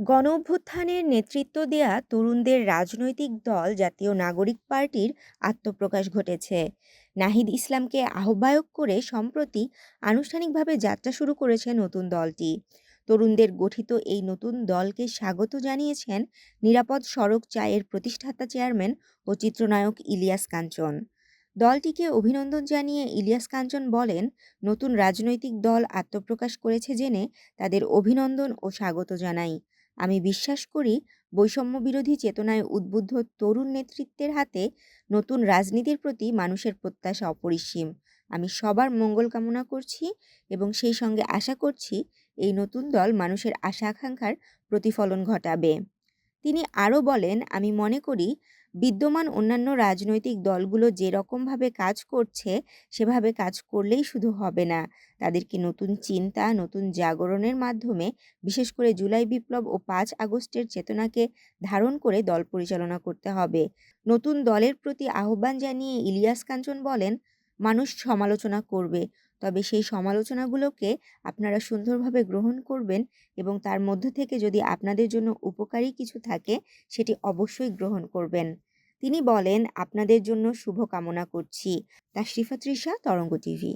গণঅভ্যুত্থানের নেতৃত্ব দেয়া তরুণদের রাজনৈতিক দল জাতীয় নাগরিক পার্টির আত্মপ্রকাশ ঘটেছে। নাহিদ ইসলামকে আহ্বায়ক করে সম্প্রতি আনুষ্ঠানিকভাবে যাত্রা শুরু করেছে নতুন দলটি। তরুণদের গঠিত এই নতুন দলকে স্বাগত জানিয়েছেন নিরাপদ সড়ক চায়ের প্রতিষ্ঠাতা চেয়ারম্যান ও চিত্রনায়ক ইলিয়াস কাঞ্চন। দলটিকে অভিনন্দন জানিয়ে ইলিয়াস কাঞ্চন বলেন, নতুন রাজনৈতিক দল আত্মপ্রকাশ করেছে জেনে তাদের অভিনন্দন ও স্বাগত জানাই। আমি বিশ্বাস করি, বৈষম্য বিরোধী চেতনায় উদ্বুদ্ধ তরুণ নেতৃত্বের হাতে নতুন রাজনীতির প্রতি মানুষের প্রত্যাশা অপরিসীম। আমি সবার মঙ্গল কামনা করছি এবং সেই সঙ্গে আশা করছি এই নতুন দল মানুষের আশা আকাঙ্ক্ষার প্রতিফলন ঘটাবে। তিনি আরও বলেন, আমি মনে করি বিদ্যমান অন্যান্য রাজনৈতিক দলগুলো যে রকমভাবে কাজ করছে সেভাবে কাজ করলেই শুধু হবে না, তাদেরকে নতুন চিন্তা, নতুন জাগরণের মাধ্যমে, বিশেষ করে জুলাই বিপ্লব ও ৫ আগস্টের চেতনাকে ধারণ করে দল পরিচালনা করতে হবে। নতুন দলের প্রতি আহ্বান জানিয়ে ইলিয়াস কাঞ্চন বলেন, মানুষ সমালোচনা করবে, তবে সেই সমালোচনাগুলোকে আপনারা সুন্দরভাবে গ্রহণ করবেন এবং তার মধ্য থেকে যদি আপনাদের জন্য উপকারী কিছু থাকে সেটি অবশ্যই গ্রহণ করবেন। তিনি বলেন, আপনাদের জন্য শুভ কামনা করছি। তাশরিফা তৃষা, তরঙ্গ টিভি।